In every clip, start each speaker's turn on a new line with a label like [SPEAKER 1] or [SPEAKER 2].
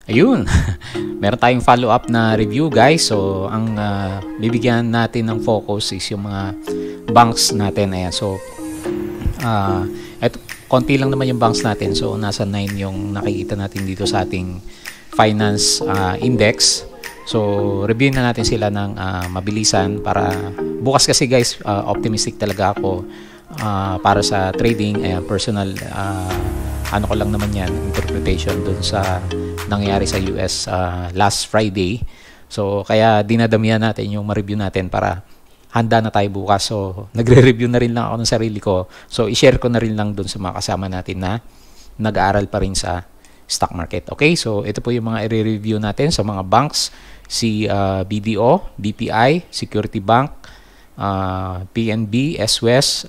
[SPEAKER 1] Ayun, meron tayong follow-up na review guys. So, ang bibigyan natin ng focus is yung mga banks natin. Ayan, so, eto, konti lang naman yung banks natin. So, nasa 9 yung nakikita natin dito sa ating finance index. So, review na natin sila ng mabilisan para bukas kasi guys, optimistic talaga ako para sa trading. Ayan, personal ano ko lang naman yan, interpretation dun sa nangyari sa US last Friday. So, kaya dinadamihan natin yung ma-review natin para handa na tayo bukas. So, nagre-review na rin lang ako ng sarili ko. So, i-share ko na rin lang dun sa mga kasama natin na nag-aaral pa rin sa stock market. Okay, so ito po yung mga i-review natin sa mga banks. Si BDO, BPI, Security Bank, PNB, SWES,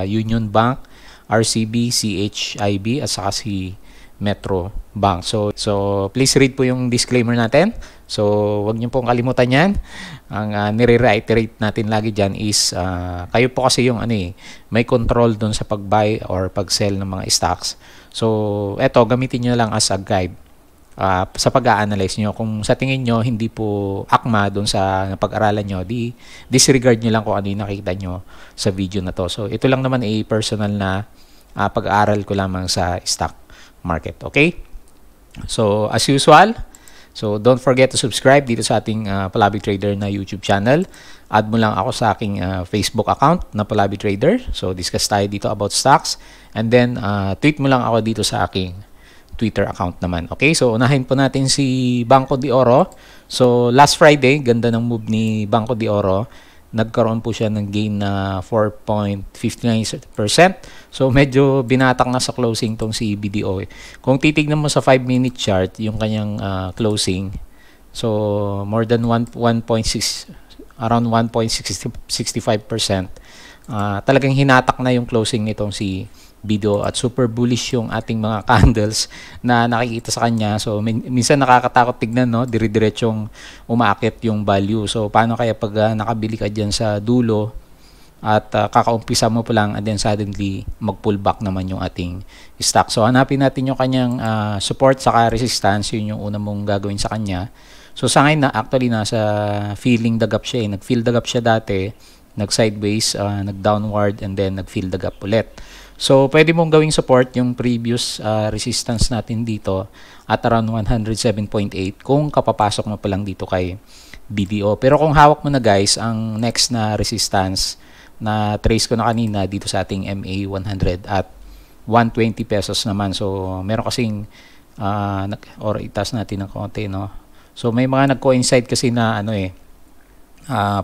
[SPEAKER 1] Union Bank, RCB, CHIB, at saka si Metro Bank. So please read po yung disclaimer natin. So, wag niyo pong kalimutan yan. Ang nire-reiterate natin lagi dyan is kayo po kasi yung may control dun sa pag-buy or pag-sell ng mga stocks. So, eto, gamitin nyo lang as a guide sa pag-a-analyze nyo. Kung sa tingin nyo hindi po akma dun sa pag-aralan nyo, disregard nyo lang kung ano yung nakita nyo sa video na to. So, ito lang naman ay personal na pag-aaral ko lamang sa stock market. Okay? So, as usual, so don't forget to subscribe dito sa ating Palabi Trader na YouTube channel. Add mo lang ako sa aking Facebook account na Palabi Trader. So, discuss tayo dito about stocks. And then, tweet mo lang ako dito sa aking Twitter account naman. Okay, so unahin po natin si Banco de Oro. So, last Friday, ganda ng move ni Banco de Oro. Nagkaroon po siya ng gain na 4.59%. So, medyo binatak na sa closing tong si BDO. Kung titignan mo sa 5-minute chart, yung kanyang closing, so, more than 1.6, around 1.65%. Talagang hinatak na yung closing nitong si BDO at super bullish yung ating mga candles na nakikita sa kanya. So, minsan nakakatakot tignan, no? Dire-diretsong umaakit yung value. So, paano kaya pag nakabili ka dyan sa dulo at kakaumpisa mo pa lang and then suddenly mag-pull back naman yung ating stock. So, hanapin natin yung kanyang support saka resistance. Yun yung una mong gagawin sa kanya. So, sa ngayon na actually nasa filling the gap siya. Nag-fill the gap siya dati, nag-sideways, nag-downward, and then nag-fill the gap ulit. So, pwede mong gawing support yung previous resistance natin dito at around 107.8 kung kapapasok mo pa lang dito kay BDO. Pero kung hawak mo na guys, ang next na resistance na trace ko na kanina dito sa ating MA100 at 120 pesos naman. So, meron kasing, or itas natin ng konti, no? So, may mga nag-coincide kasi na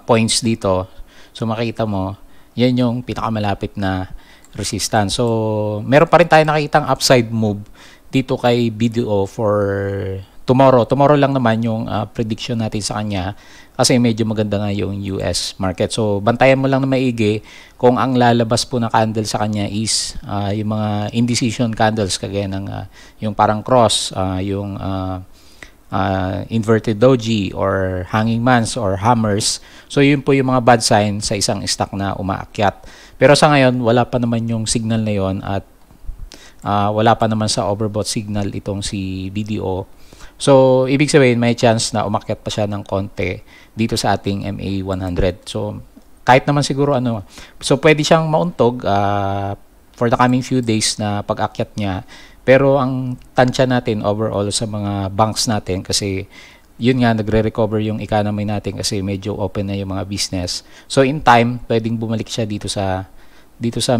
[SPEAKER 1] points dito. So, makita mo, yan yung pinakamalapit na resistance. So, meron pa rin tayo nakikitang upside move dito kay BDO for tomorrow. Tomorrow lang naman yung prediction natin sa kanya kasi medyo maganda nga yung US market. So, bantayan mo lang na maigi kung ang lalabas po na candle sa kanya is yung mga indecision candles kagaya ng yung parang cross, yung inverted doji or hanging mans or hammers. So, yun po yung mga bad sign sa isang stock na umaakyat. Pero sa ngayon, wala pa naman yung signal na yon at wala pa naman sa overbought signal itong si BDO. So, ibig sabihin, may chance na umakyat pa siya ng konti dito sa ating MA100. So, kahit naman siguro so pwede siyang mauntog for the coming few days na pag-akyat niya. Pero ang tansya natin overall sa mga banks natin kasi yun nga, nagre-recover yung economy natin kasi medyo open na yung mga business. So, in time, pwedeng bumalik siya dito sa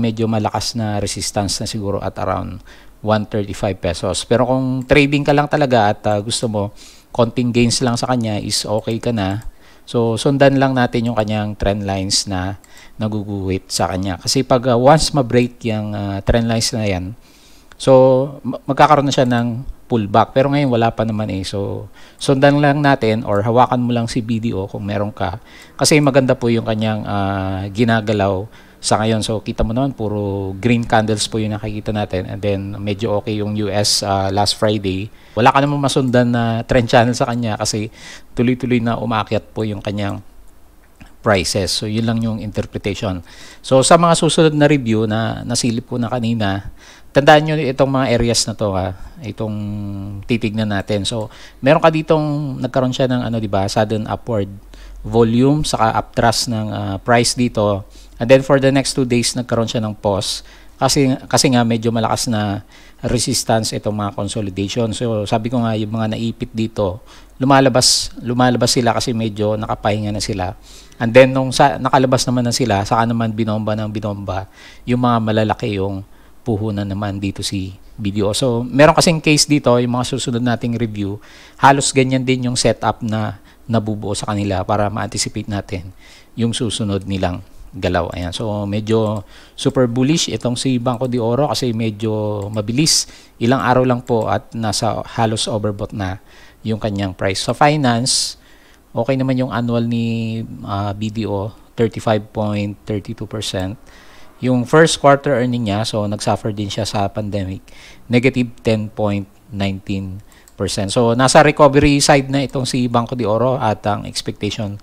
[SPEAKER 1] medyo malakas na resistance na siguro at around 135 pesos. Pero kung trading ka lang talaga at gusto mo, konting gains lang sa kanya is okay ka na. So, sundan lang natin yung kanyang trend lines na naguguhit sa kanya. Kasi pag once ma-break yung trend lines na yan, so, magkakaroon na siya ng pullback. Pero ngayon, wala pa naman So, sundan lang natin or hawakan mo lang si BDO kung meron ka. Kasi maganda po yung kanyang ginagalaw sa ngayon. So, kita mo naman, puro green candles po yung nakikita natin. And then, medyo okay yung US last Friday. Wala ka naman masundan na trend channel sa kanya kasi tuloy-tuloy na umakyat po yung kanyang prices. So yun lang yung interpretation. So sa mga susunod na review na nasilip ko na kanina, tandaan nyo itong mga areas na to ha, itong titignan natin. So meron ka ditong nagkaroon siya ng di ba, sudden upward volume saka upthrust ng price dito. And then for the next 2 days nagkaroon siya ng pause kasi nga medyo malakas na resistance itong mga consolidation. So sabi ko nga yung mga naipit dito, lumalabas sila kasi medyo nakapahinga na sila. And then nung nakalabas naman na sila, saka naman binomba yung mga malalaki yung puhunan naman dito si BDO. So meron kasing case dito, yung mga susunod nating review, halos ganyan din yung setup na nabubuo sa kanila para ma-anticipate natin yung susunod nilang galaw. Ayan. So medyo super bullish itong si Banco de Oro kasi medyo mabilis. Ilang araw lang po at nasa halos overbought na yung kanyang price. Sa finance, okay naman yung annual ni BDO, 35.32%. Yung first quarter earning niya, so nagsuffer din siya sa pandemic, negative 10.19%. So nasa recovery side na itong si Banco de Oro at ang expectation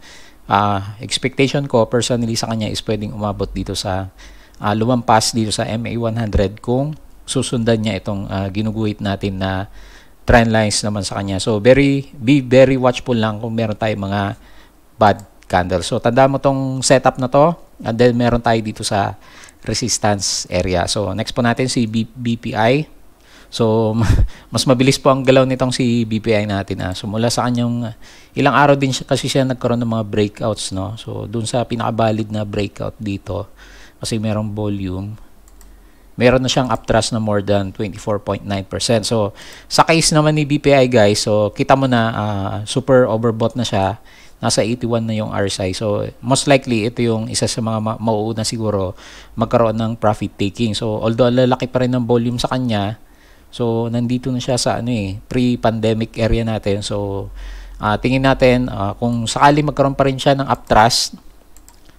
[SPEAKER 1] ko personally sa kanya is pwedeng umabot dito sa lumampas dito sa MA100 kung susundan niya itong ginuguhit natin na trend lines naman sa kanya. So be very watchful lang kung meron tayong mga bad candles. So tanda mo tong setup na to, and then meron tayo dito sa resistance area. So next po natin si BPI. So mas mabilis po ang galaw nitong si BPI natin. So mula sa kanyang ilang araw din kasi siya nagkaroon ng mga breakouts, no. So dun sa pinakabalid na breakout dito kasi merong volume, meron na siyang upthrust na more than 24.9%. So sa case naman ni BPI guys, so kita mo na super overbought na siya. Nasa 81 na yung RSI. So most likely ito yung isa sa mga mauuna siguro magkaroon ng profit taking. So although lalaki pa rin ng volume sa kanya, so nandito na siya sa pre-pandemic area natin. So tingin natin kung sakali magkaroon pa rin siya ng upthrust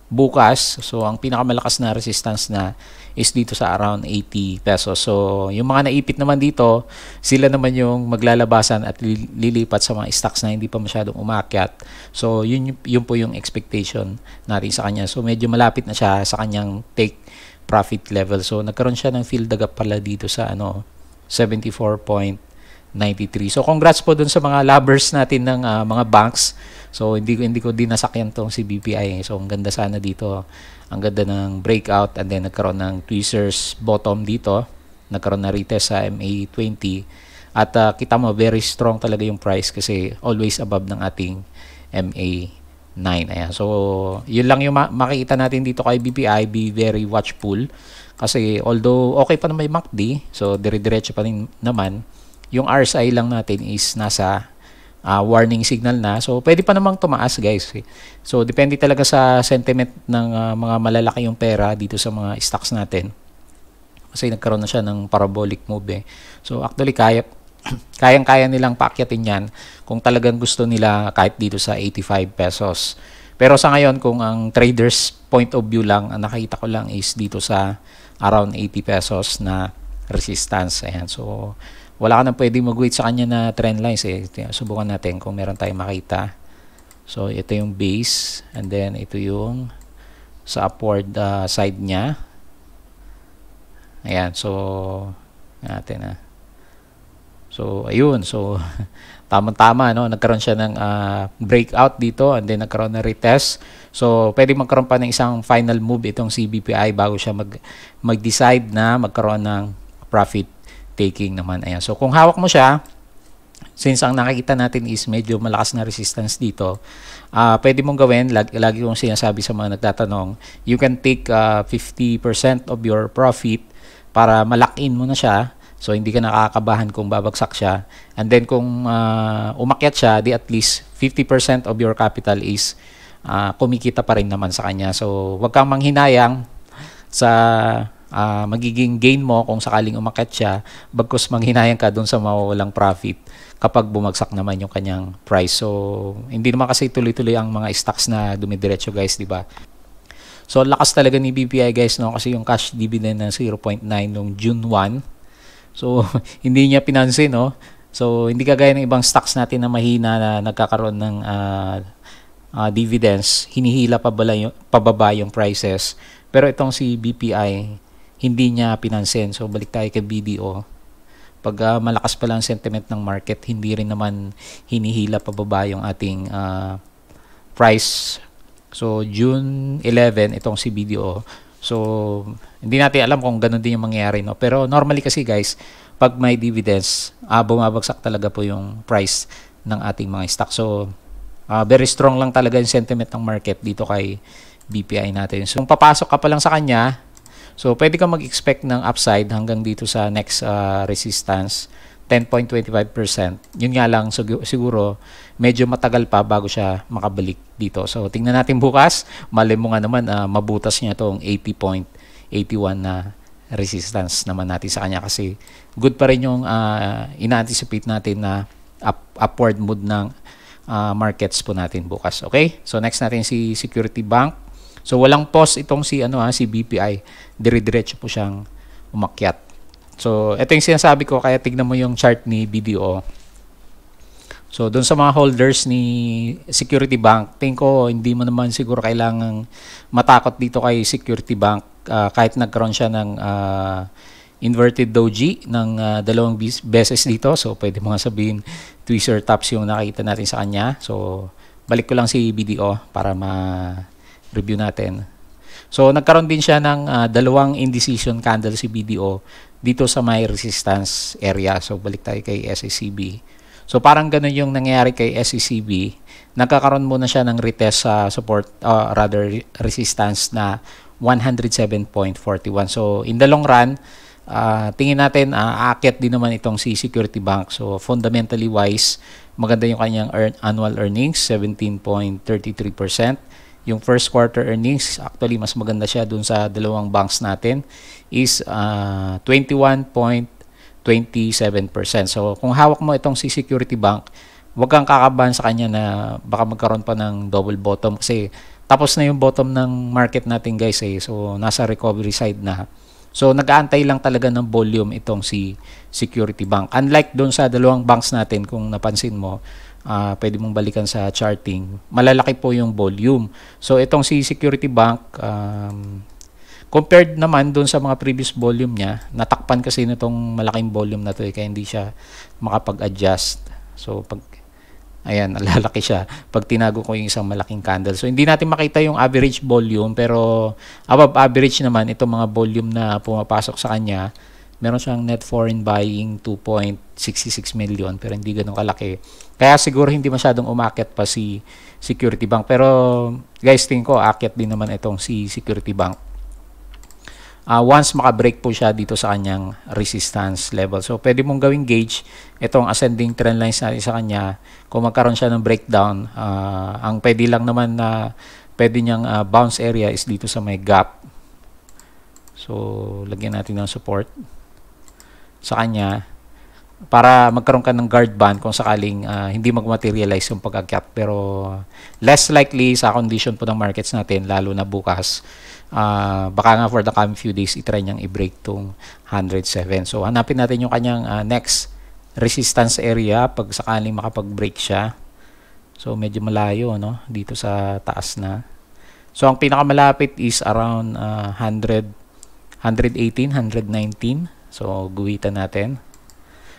[SPEAKER 1] bukas, so ang pinakamalakas na resistance na is dito sa around 80 pesos. So yung mga naipit naman dito, sila naman yung maglalabasan at lilipat sa mga stocks na hindi pa masyadong umakyat. So yun po yung expectation natin sa kanya. So medyo malapit na siya sa kanyang take profit level. So nagkaroon siya ng fill the gap pala dito sa 74.93. So congrats po dun sa mga lovers natin ng mga banks. So hindi ko din nasakyan tong si BPI. So ang ganda sana dito. Ang ganda ng breakout, and then nagkaroon ng tweezers bottom dito. Nagkaroon na retest sa MA20. At kita mo very strong talaga yung price kasi always above ng ating MA9. Ayan. So yun lang yung makikita natin dito kay BPI. Be very watchful. Kasi although okay pa naman yung MACD, so dire-diretso pa rin naman, yung RSI lang natin is nasa warning signal na. So pwede pa namang tumaas guys. So depende talaga sa sentiment ng mga malalaki yung pera dito sa mga stocks natin. Kasi nagkaroon na siya ng parabolic move. So actually kayang-kaya nilang paakyatin yan kung talagang gusto nila kahit dito sa 85 pesos. Pero sa ngayon, kung ang traders point of view lang, ang nakita ko lang is dito sa around 80 pesos na resistance. Ayan. So wala ka nang pwedeng mag-wait sa kanya na trend lines. Subukan natin kung meron tayong makita. So ito yung base, and then ito yung sa upward side niya. Ayan. So natin So ayun. So tamang-tama, no? Nagkaroon siya ng breakout dito, and then nagkaroon na retest. So pwede magkaroon pa ng isang final move itong si BPI bago siya mag-decide na magkaroon ng profit taking naman. Ayan. So kung hawak mo siya, since ang nakikita natin is medyo malakas na resistance dito, pwede mong gawin, lagi kong sinasabi sa mga nagtatanong, you can take 50% of your profit para malakin mo na siya. So hindi ka nakakabahan kung babagsak siya. And then kung umakyat siya, di at least 50% of your capital is kumikita pa rin naman sa kanya. So wag kang manghinayang sa magiging gain mo kung sakaling umakyat siya, bagkus manghinayang ka dun sa mawawalang profit kapag bumagsak naman yung kanyang price. So hindi naman kasi tuloy-tuloy ang mga stocks na dumidiretso guys, di ba? So lakas talaga ni BPI guys, no, kasi yung cash dividend na 0.9 noong June 1. So hindi niya pinansin, no. So hindi kagaya ng ibang stocks natin na mahina na nagkakaroon ng dividends, hinihila pababa yung prices. Pero itong si BPI, hindi niya pinansin. So balik tayo kay BDO. Pag malakas pa lang sentiment ng market, hindi rin naman hinihila pababa yung ating price. So June 11, itong si BDO. So hindi natin alam kung ganun din yung mangyayari, no? Pero normally kasi guys, pag may dividends, bumabagsak talaga po yung price ng ating mga stock. So very strong lang talaga yung sentiment ng market dito kay BPI natin. So kung papasok ka pa lang sa kanya, so pwede kang mag-expect ng upside hanggang dito sa next resistance, 10.25%. Yun nga lang, siguro medyo matagal pa bago siya makabalik dito. So tingnan natin bukas, malay mo nga naman mabutas niya itong 80.81 na resistance naman natin sa kanya, kasi good pa rin yung ina-anticipate natin na upward mood ng markets po natin bukas. Okay? So next natin si Security Bank. So walang pause itong si si BPI. Dire-diretso po siyang umakyat. So ito yung sinasabi ko, kaya tignan mo yung chart ni BDO. So doon sa mga holders ni Security Bank, tingin ko hindi mo naman siguro kailangang matakot dito kay Security Bank, kahit nagkaroon siya ng inverted doji ng dalawang beses dito. So pwede mo nga sabihin tweezer tops yung nakita natin sa kanya. So balik ko lang si BDO para ma-review natin. So nagkaroon din siya ng dalawang indecision candle si BDO dito sa may resistance area. So balik tayo kay SECB. So parang ganun yung nangyayari kay SECB. Nagkakaroon muna siya ng retest sa support, rather resistance na 107.41. So in the long run, tingin natin aakyat din naman itong si Security Bank. So fundamentally wise, maganda yung kanyang annual earnings, 17.33%. Yung first quarter earnings, actually mas maganda siya dun sa dalawang banks natin, is 21.27%. So kung hawak mo itong si Security Bank, huwag kang kakabahan sa kanya na baka magkaroon pa ng double bottom, kasi tapos na yung bottom ng market natin guys So nasa recovery side na. So nag-aantay lang talaga ng volume itong si Security Bank. Unlike doon sa dalawang banks natin, kung napansin mo, pwede mong balikan sa charting, malalaki po yung volume. So itong si Security Bank, compared naman doon sa mga previous volume niya, natakpan kasi nitong malaking volume na to kaya hindi siya makapag-adjust. So pag ayan, lalaki siya pag tinago ko yung isang malaking candle. So hindi natin makita yung average volume, pero above average naman itong mga volume na pumapasok sa kanya. Meron siyang net foreign buying 2.66 million, pero hindi ganun kalaki. Kaya siguro hindi masyadong umakyat pa si Security Bank. Pero guys, tingin ko akyat din naman itong si Security Bank. Once makabreak po siya dito sa kanyang resistance level. So pwede mong gawing gauge itong ascending trend lines natin sa kanya. Kung magkaroon siya ng breakdown, ang pwede lang naman na pwede niyang bounce area is dito sa may gap. So lagyan natin ng support sa kanya para magkaroon ka ng guard band kung sakaling hindi magmaterialize yung pag-akyat. Pero less likely sa condition po ng markets natin, lalo na bukas. Baka nga for the coming few days itry niyang i-break tong 107. So hanapin natin yung kanyang next resistance area pag sakaling makapag-break siya. So medyo malayo, no, dito sa taas na. So ang pinakamalapit is around 118, 119. So guhitan natin.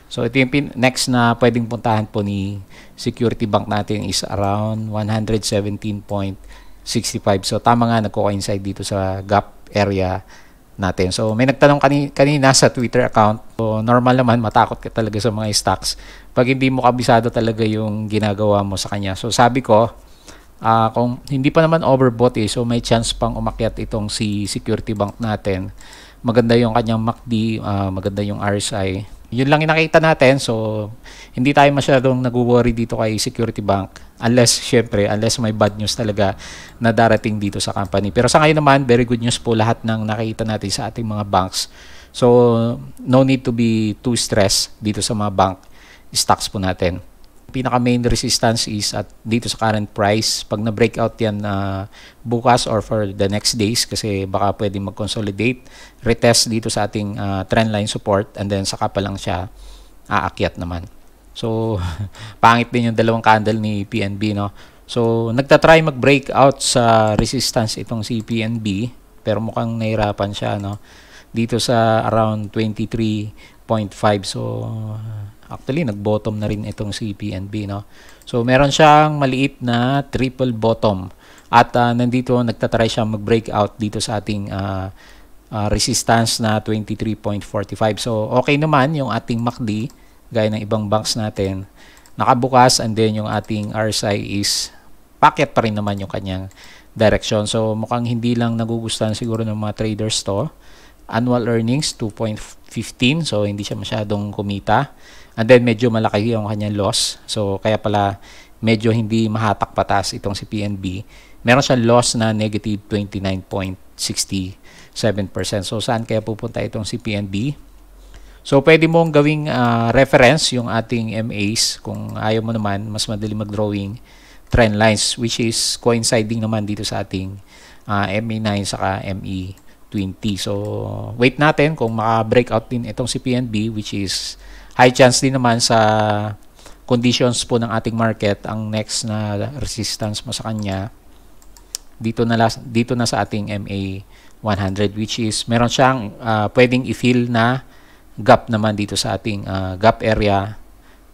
[SPEAKER 1] So ito yung next na pwedeng puntahan po ni Security Bank natin is around 117.65. So tama nga, nagko-coincide dito sa gap area natin. So may nagtanong kanina sa Twitter account. So normal naman matakot ka talaga sa mga stocks pag hindi mo kabisado talaga yung ginagawa mo sa kanya. So sabi ko, kung hindi pa naman overbought so may chance pang umakyat itong si Security Bank natin. Maganda yung kanyang MACD, maganda yung RSI. Yun lang yung nakita natin. So hindi tayo masyadong nag-worry dito kay Security Bank, unless may bad news talaga na darating dito sa company. Pero sa ngayon naman, very good news po lahat ng nakita natin sa ating mga banks. So no need to be too stressed dito sa mga bank stocks po natin. Pinaka main resistance is at dito sa current price. Pag na breakout yan bukas or for the next days, kasi baka pwedeng mag-consolidate, retest dito sa ating trendline support, and then saka pa lang siya aakyat naman. So pangit din yung dalawang candle ni PNB, no. So, nagtatry mag-breakout sa resistance itong si PNB, pero mukhang nahirapan siya, no? Dito sa around 23.5. So, actually, nag-bottom na rin itong si PNB, no? So, meron siyang maliit na triple bottom. At nandito, nagtatry siya mag-breakout dito sa ating resistance na 23.45. So, okay naman yung ating MACD, gaya ng ibang banks natin. Nakabukas, and then yung ating RSI is packet pa rin naman yung kanyang direction. So, mukhang hindi lang nagugustuhan siguro ng mga traders to. Annual earnings, 2.15. So, hindi siya masyadong kumita. And then, medyo malaki yung kanyang loss. So, kaya pala, medyo hindi mahatak patas itong si PNB. Meron siyang loss na negative 29.67%. So, saan kaya pupunta itong si PNB? So, pwede mong gawing reference yung ating MAs. Kung ayaw mo naman, mas madali mag-drawing trend lines, which is coinciding naman dito sa ating MA9 saka ME20. So, wait natin kung maka-breakout din itong si PNB, which is high chance din naman sa conditions po ng ating market. Ang next na resistance mo sa kanya, dito na sa ating MA100, which is meron siyang pwedeng i-fill na gap naman dito sa ating gap area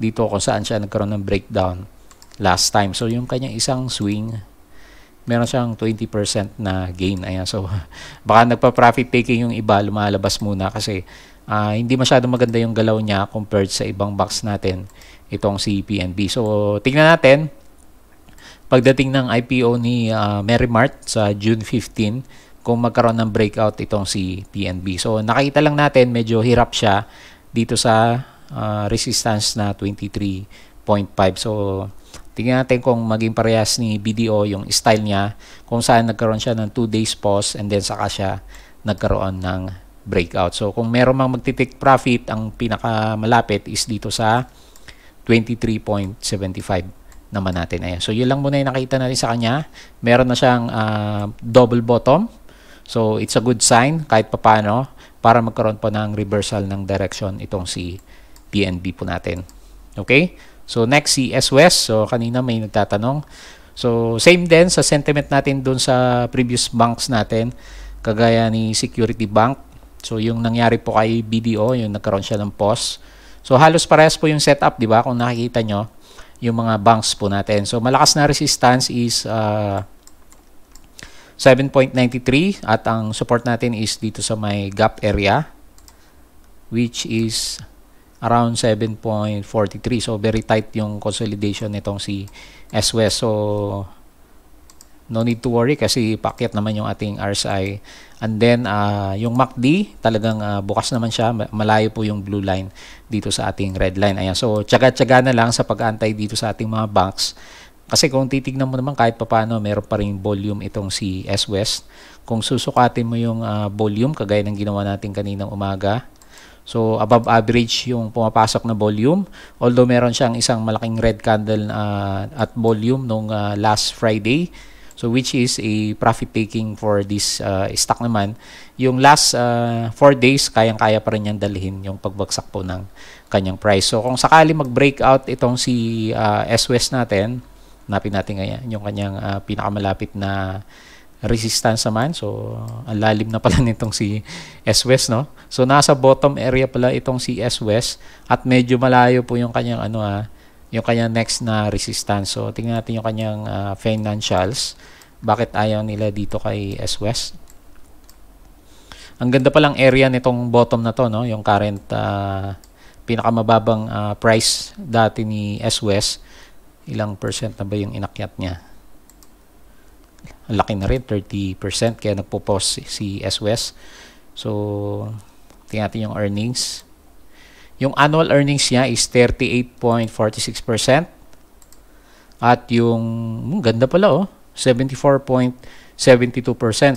[SPEAKER 1] dito kung saan siya nagkaroon ng breakdown last time. So, yung kanyang isang swing, meron siyang 20% na gain. Ayan. So, baka nagpa-profit taking yung iba, lumalabas muna kasi hindi masyado maganda yung galaw niya compared sa ibang box natin, itong si PNB. So, tingnan natin, pagdating ng IPO ni Merrimart sa June 15, kung magkaroon ng breakout itong si PNB. So, nakita lang natin, medyo hirap siya dito sa resistance na 23.5. So, tingnan natin kung maging parehas ni BDO yung style niya, kung saan nagkaroon siya ng 2 days pause and then saka siya nagkaroon ng breakout. So, kung meron mang magti-take profit, ang pinakamalapit is dito sa 23.75 naman natin. Ayan. So, yun lang muna yung nakita natin sa kanya. Meron na siyang double bottom. So, it's a good sign kahit papano para magkaroon po ng reversal ng direction itong si PNB po natin. Okay? So, next si S-West. So, kanina may nagtatanong. So, same din sa sentiment natin dun sa previous banks natin, kagaya ni Security Bank. So, yung nangyari po kay BDO, yung nagkaroon siya ng pause. So, halos parehas po yung setup, di ba? Kung nakikita nyo, yung mga banks po natin. So, malakas na resistance is 7.93 at ang support natin is dito sa may gap area, which is around 7.43. So, very tight yung consolidation nitong si S-West. So, no need to worry kasi pakyat naman yung ating RSI. And then, yung MACD, talagang bukas naman siya. Malayo po yung blue line dito sa ating red line. Ayan. So, tsaga-tsaga na lang sa pag-antay dito sa ating mga banks. Kasi kung titignan mo naman kahit papano, meron pa rin volume itong si S-West. Kung susukatin mo yung volume, kagaya ng ginawa natin kaninang umaga, so, above average yung pumapasok na volume. Although meron siyang isang malaking red candle at volume nung last Friday. So, which is a profit taking for this stock naman. Yung last 4 days, kayang-kaya pa rin niyang dalhin yung pagbagsak po ng kanyang price. So, kung sakali mag-breakout itong si S-West natin, hanapin natin ngayon yung kanyang pinakamalapit na resistance naman. So, ang lalim na pala nitong si S-West, no? So, nasa bottom area pala itong si S-West at medyo malayo po yung kanyang yung kanyang next na resistance. So, tingnan natin yung kanyang financials. Bakit ayaw nila dito kay S-West? Ang ganda palang area nitong bottom na to, no? Yung current pinakamababang price dati ni S-West. Ilang percent na ba yung inakyat niya? Laki na rin, 30%. Kaya nagpo-pause si S-West. So, tingnan natin yung earnings. Yung annual earnings niya is 38.46%. At yung, ganda pala oh, 74.72%.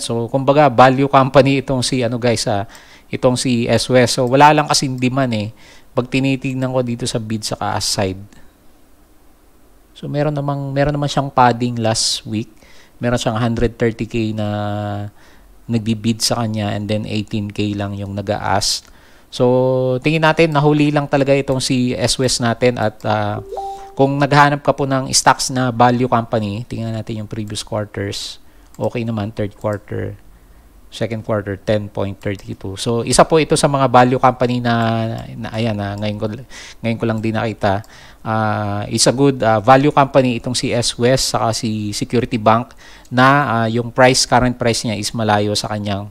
[SPEAKER 1] So, kumbaga, value company itong si, itong si S-West. So, wala lang kasing demand eh. Pag tinitignan ko dito sa bid sa ask side. So, meron naman siyang padding last week. Meron siyang 130k na nagbibid sa kanya and then 18k lang yung nag-a-ask. So, tingin natin, nahuli lang talaga itong si S-West natin at kung naghahanap ka po ng stocks na value company, tingnan natin yung previous quarters. Okay naman, third quarter, second quarter 10.32. So isa po ito sa mga value company na ayan na ngayon ko lang din nakita. Is a good value company itong si S West saka si Security Bank na yung current price niya is malayo sa kanyang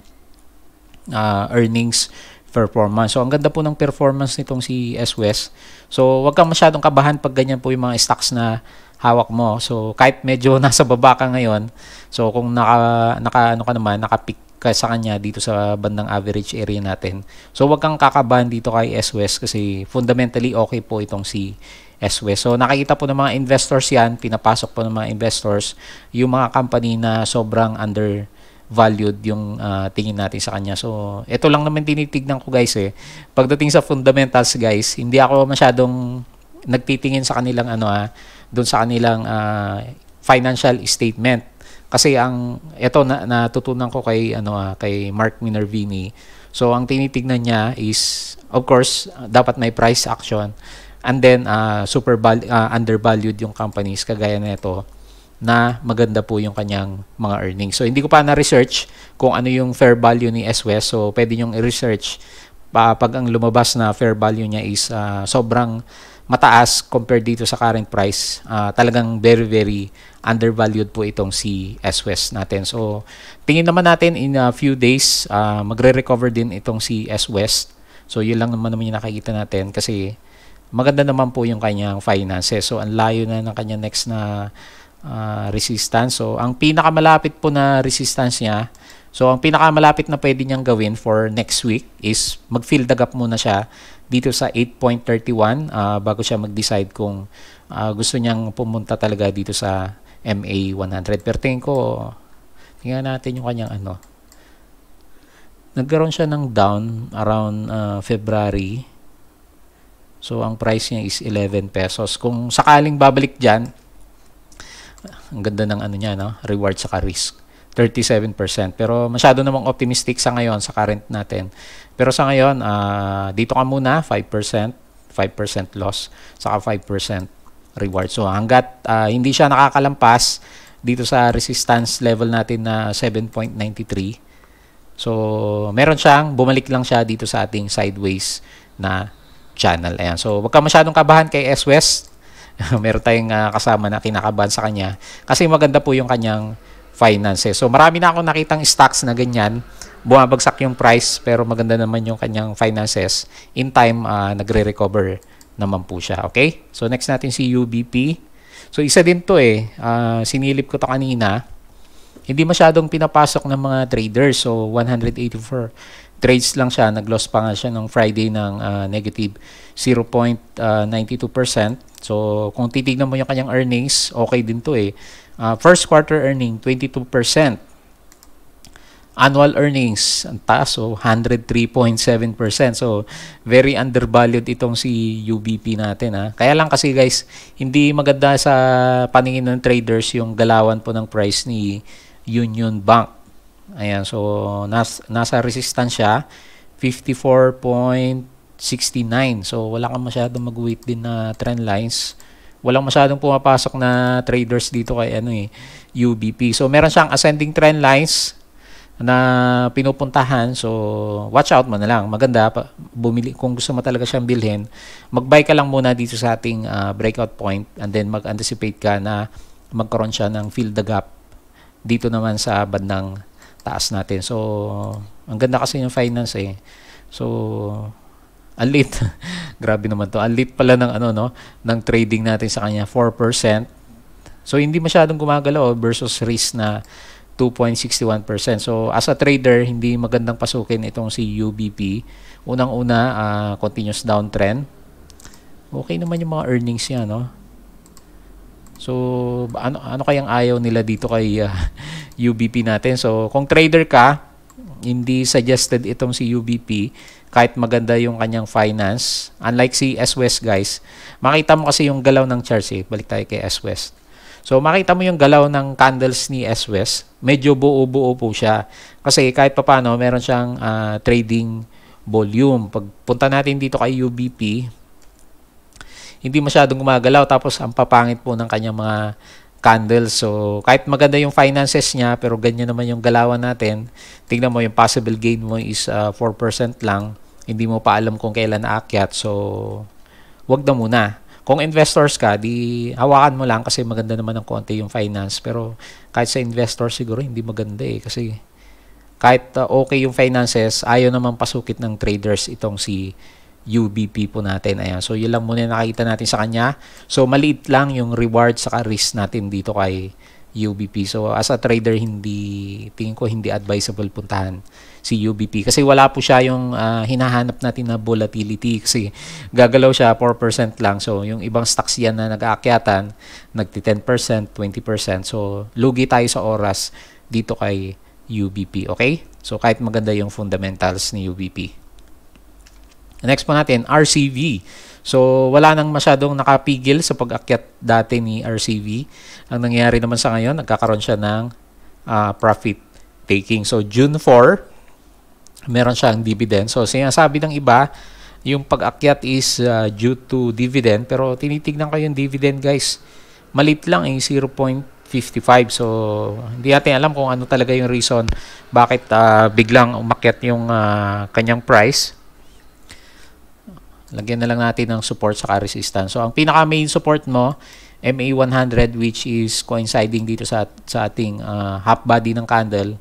[SPEAKER 1] earnings performance. So ang ganda po ng performance nitong si S West. So wag kang masyadong kabahan pag ganyan po yung mga stocks na hawak mo. So kahit medyo nasa baba ka ngayon, so kung naka-pick ka sa kanya dito sa bandang average area natin. So wag kang kakabahan dito kay S West kasi fundamentally okay po itong si S West. So nakikita po ng mga investors yan, pinapasok po ng mga investors yung mga company na sobrang undervalued yung tingin natin sa kanya. So ito lang naman tinitignan ko guys eh. Pagdating sa fundamentals guys, hindi ako masyadong nagtitingin sa kanilang doon sa kanilang financial statement. Kasi ito natutunan ko kay kay Mark Minervini. So ang tinitingnan niya is of course dapat may price action and then undervalued yung companies kagaya nito na maganda po yung kanyang mga earnings. So hindi ko pa na-research kung ano yung fair value ni S West. So pwede niyo i-research pag ang lumabas na fair value niya is sobrang mataas compared dito sa current price. Talagang very very undervalued po itong si S West natin. So tingin naman natin in a few days magre-recover din itong si S West. So yun lang naman yung nakikita natin kasi maganda naman po yung kanyang finances. So ang layo na ng kanyang next na resistance. So ang pinakamalapit po na resistance niya, so ang pinakamalapit na pwede niyang gawin for next week is mag-fill the gap muna siya dito sa 8.31 bago siya mag-decide kung gusto niyang pumunta talaga dito sa MA 100. Pero tingnan natin yung kanyang nagkaroon siya ng down around February. So ang price niya is 11 pesos. Kung sakaling babalik dyan, ang ganda ng niya, reward sa risk. 37%. Pero masyado namang optimistic sa ngayon sa current natin. Pero sa ngayon, dito ka muna, 5% loss, saka 5% reward. So hanggat hindi siya nakakalampas dito sa resistance level natin na 7.93. So meron siyang, bumalik lang siya dito sa ating sideways na channel. Ayan. So wag ka masyadong kabahan kay S West. Meron tayong kasama na kinakabahan sa kanya kasi maganda po yung kanyang finances. So marami na akong nakitang stocks na ganyan, bumabagsak yung price pero maganda naman yung kanyang finances. In time, nagre-recover naman po siya. Okay? So next natin si UBP. So isa din to sinilip ko to kanina. Hindi masyadong pinapasok ng mga traders. So 184 trades lang siya. Nag-loss pa nga siya ng Friday ng negative 0.92%. So kung titignan mo yung kanyang earnings, okay din to first quarter earning 22%. Annual earnings ang taas, so 103.7%. So very undervalued itong si UBP natin Kaya lang kasi guys, hindi maganda sa paningin ng traders yung galawan po ng price ni Union Bank. Ayan, so nasa resistance siya 54.69. So wala kang masyadong mag-wait din na trend lines. Walang masyadong pumapasok na traders dito kay UBP. So meron siyang ascending trend lines na pinupuntahan. So watch out mo na lang. Maganda bumili kung gusto mo talaga siyang bilhin. Mag-buy ka lang muna dito sa ating breakout point and then mag-anticipate ka na magkaroon siya ng fill the gap dito naman sa bandang taas natin. So ang ganda kasi yung finance So ang lit. Grabe naman to. Ang lit pala ng ng trading natin sa kanya, 4%. So hindi masyadong gumagalaw versus risk na 2.61%. So as a trader, hindi magandang pasukin itong si UBP. Unang-una, continuous downtrend. Okay naman yung mga earnings niya, So ano kayang ayaw nila dito kay UBP natin? So kung trader ka, hindi suggested itong si UBP kahit maganda yung kanyang finance. Unlike si S West guys, makita mo kasi yung galaw ng charts Balik tayo kay S West. So makita mo yung galaw ng candles ni S West, medyo buo-buo po siya. Kasi kahit papaano meron siyang trading volume. Pagpunta natin dito kay UBP, hindi masyadong gumagalaw, tapos ang papangit po ng kanyang mga candles. So kahit maganda yung finances niya, pero ganyan naman yung galawan natin, tingnan mo yung possible gain mo is 4% lang, hindi mo pa alam kung kailan aakyat. So wag na muna. Kung investors ka, di hawakan mo lang kasi maganda naman ng konti yung finance. Pero kahit sa investors siguro hindi maganda kasi kahit okay yung finances, ayaw naman pasukit ng traders itong si UBP po natin. Ayan. So yun lang muna nakita natin sa kanya. So maliit lang yung reward sa risk natin dito kay UBP. So as a trader, tingin ko hindi advisable puntahan si UBP kasi wala po siya yung hinahanap natin na volatility, kasi gagalaw siya 4% lang. So yung ibang stocks yan na nag-aakyatan, nagti 10%, 20%. So lugi tayo sa oras dito kay UBP. Okay? So kahit maganda yung fundamentals ni UBP. Next po natin, RCV. So wala nang masyadong nakapigil sa pag-akyat dati ni RCV. Ang nangyayari naman sa ngayon, nagkakaroon siya ng profit taking. So June 4, meron siyang dividend. So sinasabi ng iba, yung pag-akyat is due to dividend, pero tinitignan ko yung dividend, guys. Malit lang 0.55. So hindi natin alam kung ano talaga yung reason bakit biglang umakyat yung kanyang price. Lagyan na lang natin ng support sa resistance. So ang pinaka main support mo, MA100, which is coinciding dito sa ating half body ng candle.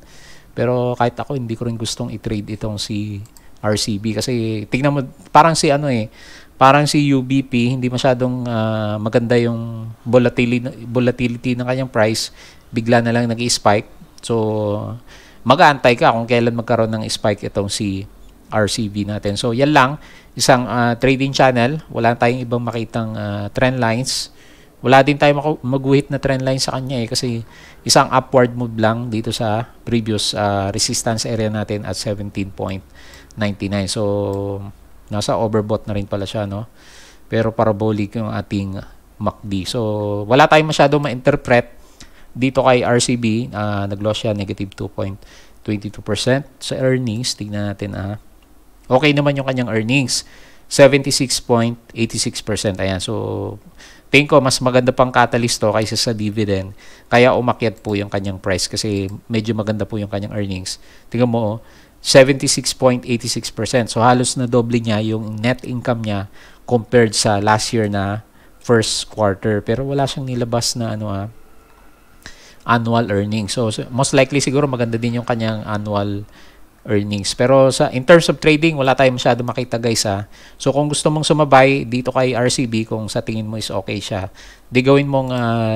[SPEAKER 1] Pero kahit ako, hindi ko rin gustong i-trade itong si RCB kasi tingnan mo, parang si parang si UBP, hindi masyadong maganda yung volatility ng kanyang price. Bigla na lang nag-i-spike. So mag-aantay ka kung kailan magkaroon ng spike itong si RCB natin. So yan lang, isang trading channel. Wala tayong ibang makitang trend lines. Wala din tayo maguhit na trend line sa kanya kasi isang upward move lang dito sa previous resistance area natin at 17.99. So nasa overbought na rin pala siya, no? Pero parabolic yung ating MACD. So wala tayong masyado ma-interpret dito kay RCB. Nag-loss siya, negative 2.22% sa earnings. Tingnan natin okay naman yung kanyang earnings, 76.86%. Ayan, so tingin ko mas maganda pang catalyst to kaysa sa dividend. Kaya umakyat po yung kanyang price kasi medyo maganda po yung kanyang earnings. Tingnan mo, 76.86%. So halos na doble niya yung net income niya compared sa last year na first quarter. Pero wala siyang nilabas na annual earnings. So most likely siguro maganda din yung kanyang annual earnings. Pero in terms of trading, wala tayong masyado makita, guys. So kung gusto mong sumabay dito kay RCB, kung sa tingin mo is okay siya, di gawin mong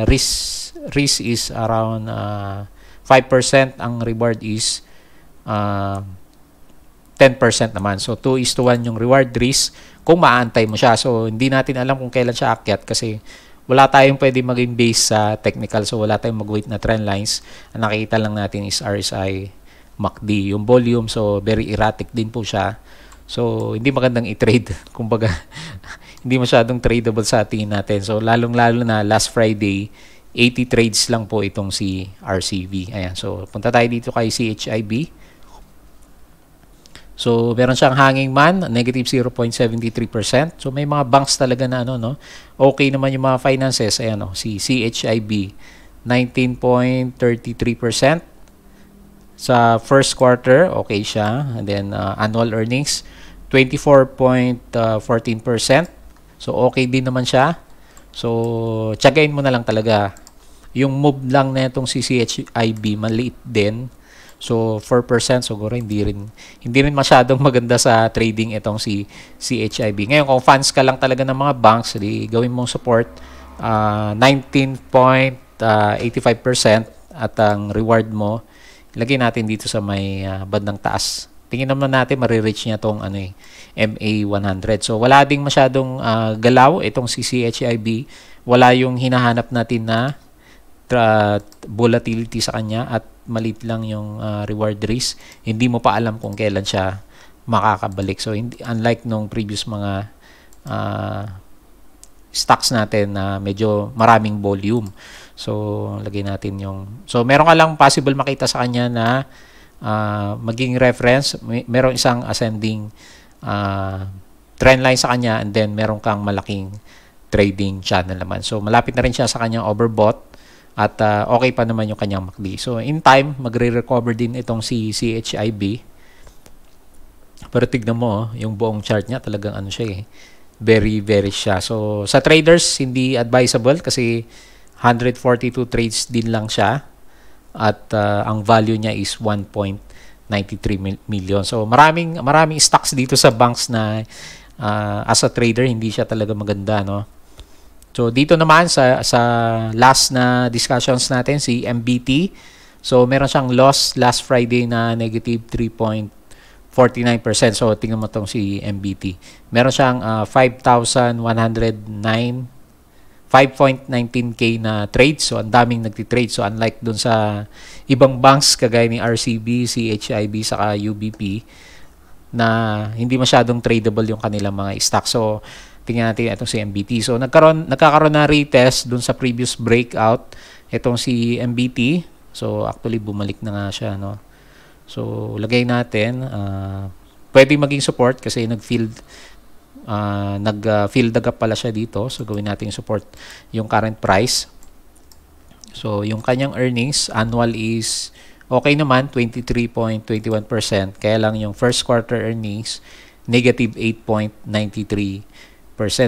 [SPEAKER 1] risk is around 5%. Ang reward is 10% naman. So 2:1 yung reward risk kung maantay mo siya. So hindi natin alam kung kailan siya akyat kasi wala tayong pwede maging base sa technical. So wala tayong mag-wait na trend lines. Ang nakikita lang natin is RSI, MACD, yung volume. So very erratic din po siya. So hindi magandang i-trade. Kumbaga hindi masyadong tradable sa tingin natin. So lalong-lalo na last Friday, 80 trades lang po itong si RCB. Ayan. So punta tayo dito kay CHIB. So meron siyang hanging man, negative 0.73%. So may mga banks talaga na okay naman yung mga finances. Ayan, si CHIB 19.33%. Sa first quarter, okay siya. And then annual earnings 24.14%. So okay din naman siya. So tiyagain mo na lang talaga. Yung move lang na itong si CHIB maliit din. So 4%, siguro hindi rin masyadong maganda sa trading itong si CHIB. Ngayon kung fans ka lang talaga ng mga banks, di gawin mong support 19.85% at ang reward mo lagay natin dito sa may bandang taas. Tingin naman natin marireach niya tong MA100. So wala ding masyadong galaw itong si CHIB. Wala yung hinahanap natin na volatility sa kanya at maliit lang yung reward risk. Hindi mo pa alam kung kailan siya makakabalik. So unlike nung previous mga stocks natin na medyo maraming volume. So lagay natin so meron ka lang possible makita sa kanya na maging reference. Merong isang ascending trend line sa kanya and then meron kang malaking trading channel naman. So malapit na rin siya sa kanyang overbought at okay pa naman yung kanyang MACD. So in time, magre-recover din itong si CHIB. Pero tignan mo, yung buong chart niya talagang ano siya very siya. So sa traders, hindi advisable kasi 142 trades din lang siya at ang value niya is 1.93 million. So maraming stocks dito sa banks na as a trader hindi siya talaga maganda, no? So dito naman sa last na discussions natin, si MBT. So meron siyang loss last Friday na negative 3.49%. So tingnan mo tong si MBT. Meron siyang 5.19k na trade. So ang daming nagti-trade. So unlike dun sa ibang banks kagaya ni RCB, CHIB saka UBP na hindi masyadong tradable yung kanilang mga stock. So tingnan natin itong si MBT. So nagkakaroon na retest dun sa previous breakout itong si MBT. So actually bumalik na nga siya, no. So lagay natin pwede maging support kasi nag-fill the gap pala siya dito. So gawin natin yung support yung current price. So yung kanyang earnings annual is okay naman, 23.21%. Kaya lang yung first quarter earnings negative 8.93%.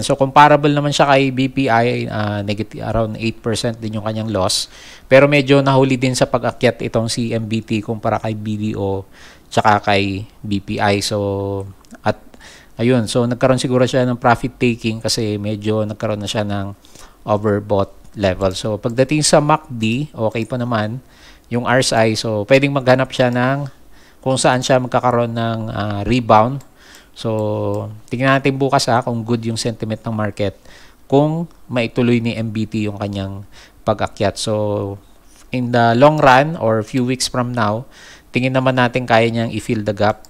[SPEAKER 1] So comparable naman siya kay BPI, negative around 8% din yung kanyang loss. Pero medyo nahuli din sa pag-akyat itong si MBT kumpara kay BDO tsaka kay BPI. So at ayun, so nagkaroon siguro siya ng profit taking kasi medyo nagkaroon na siya ng overbought level. So pagdating sa MACD, okay pa naman yung RSI. So pwedeng maghanap siya ng kung saan siya magkakaroon ng rebound. So, tingnan natin bukas kung good yung sentiment ng market, kung maituloy ni MBT yung kanyang pag-akyat. So, in the long run or few weeks from now, tingin naman natin kaya niyang i-fill the gap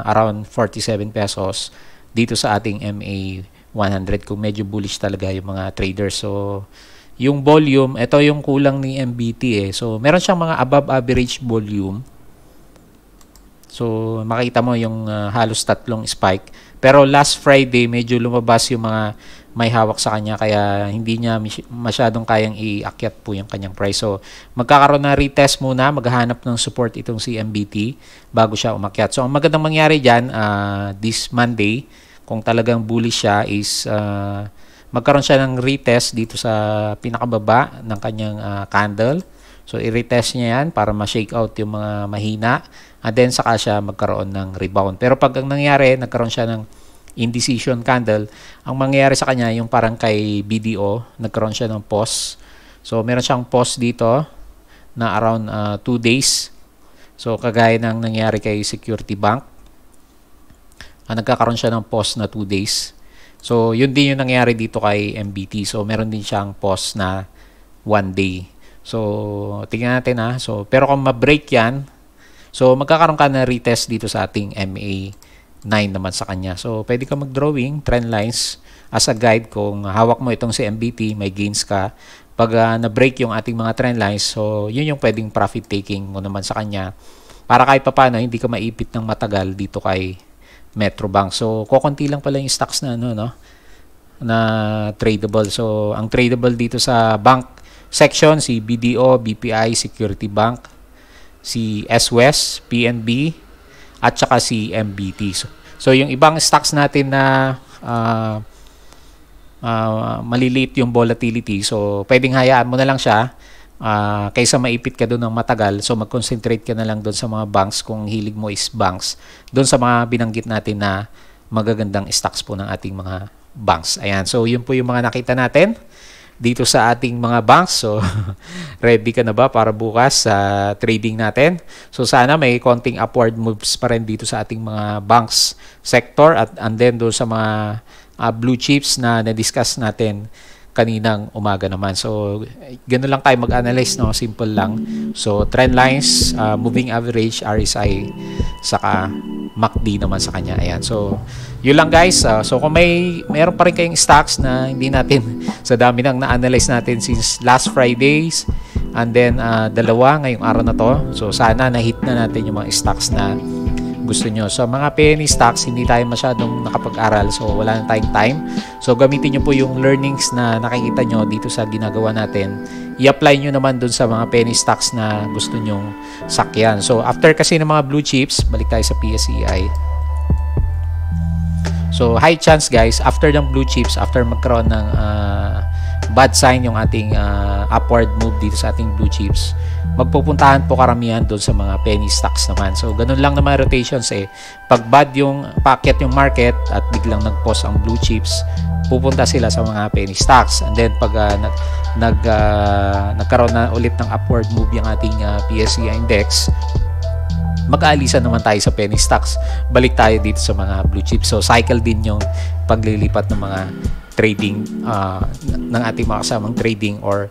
[SPEAKER 1] around 47 pesos dito sa ating MA 100 kung medyo bullish talaga yung mga traders. So, yung volume, ito yung kulang ni MBT So, meron siyang mga above average volume. So, makita mo yung halos tatlong spike. Pero last Friday, medyo lumabas yung mga may hawak sa kanya. Kaya hindi niya masyadong kayang iakyat po yung kanyang price. So, magkakaroon na retest muna. Maghahanap ng support itong si MBT bago siya umakyat. So, ang magandang mangyari dyan, this Monday, kung talagang bullish siya, is magkaroon siya ng retest dito sa pinakababa ng kanyang candle. So, i-retest niya yan para ma-shake out yung mga mahina. And then, saka siya magkaroon ng rebound. Pero pag ang nangyari, nagkaroon siya ng indecision candle, ang mangyayari sa kanya, yung parang kay BDO, nagkaroon siya ng pause. So, meron siyang pause dito na around 2 days. So, kagaya ng nangyari kay Security Bank. Nagkakaroon siya ng pause na 2 days. So, yun din yung nangyari dito kay MBT. So, meron din siyang pause na 1 day. So, tingnan natin So, pero kung ma-break yan, so magkakaroon ka na retest dito sa ating MA9 naman sa kanya. So, pwede ka mag-drawing trend lines as a guide kung hawak mo itong si MBT, may gains ka. Pag na-break yung ating mga trend lines, so yun yung pwedeng profit taking mo naman sa kanya. Para kahit papano, hindi ka maipit ng matagal dito kay Metrobank. So, kukunti lang pala yung stocks na na tradable. So, ang tradable dito sa bank section, si BDO, BPI, Security Bank, si S-West, PNB, at saka si MBT. So yung ibang stocks natin na maliliit yung volatility, so pwedeng hayaan mo na lang siya kaysa maipit ka doon ng matagal. So mag-concentrate ka na lang doon sa mga banks kung hilig mo is banks. Doon sa mga binanggit natin na magagandang stocks po ng ating mga banks. Ayan, so yun po yung mga nakita natin dito sa ating mga banks. So, ready ka na ba para bukas sa trading natin? So, sana may konting upward moves pa rin dito sa ating mga banks sector and then doon sa mga blue chips na na-discuss natin kaninang umaga naman. So, ganoon lang tayo mag-analyze, no? Simple lang. So, trend lines, moving average, RSI, saka MACD naman sa kanya. Ayan. So, yun lang guys. So, kung meron pa rin kayong stocks na hindi natin sa dami nang na-analyze natin since last Fridays and then dalawa ngayong araw na to. So, sana na-hit na natin yung mga stocks na gusto nyo. So mga penny stocks, hindi tayo masyadong nakapag-aral, so wala na tayong time. So gamitin nyo po yung learnings na nakikita nyo dito sa ginagawa natin. I-apply nyo naman dun sa mga penny stocks na gusto nyong sakyan. So after kasi ng mga blue chips, balik tayo sa PSEI. So high chance guys, after ng blue chips, after magkaroon ng bad sign yung ating upward move dito sa ating blue chips, magpupuntahan po karamihan doon sa mga penny stocks naman. So ganun lang naman rotations eh. Pag bad yung packet yung market at biglang nag-pause ang blue chips, pupunta sila sa mga penny stocks. And then pag nagkaroon na ulit ng upward move yung ating PSEI index, mag-aalisan naman tayo sa penny stocks. Balik tayo dito sa mga blue chips. So cycle din yung paglilipat ng mga trading ng ating mga kasamang trading or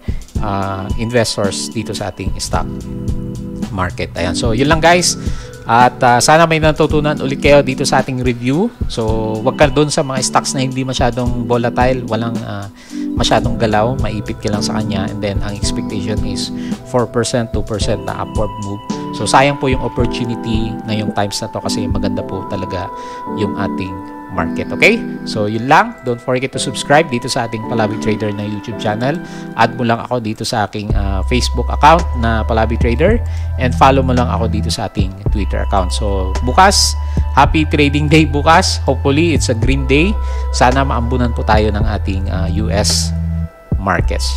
[SPEAKER 1] investors dito sa ating stock market. Ayan. So yun lang guys. At sana may natutunan ulit kayo dito sa ating review. So wag ka doon sa mga stocks na hindi masyadong volatile, walang masyadong galaw, maipit ka lang sa kanya, and then ang expectation is 4%, 2% na upward move. So sayang po yung opportunity ngayong times na to kasi maganda po talaga yung ating market. Okay? So yun lang. Don't forget to subscribe dito sa ating Palabi Trader na YouTube channel. Add mo lang ako dito sa aking Facebook account na Palabi Trader, and follow mo lang ako dito sa ating Twitter account. So bukas, happy trading day bukas. Hopefully it's a green day. Sana maambunan po tayo ng ating US markets.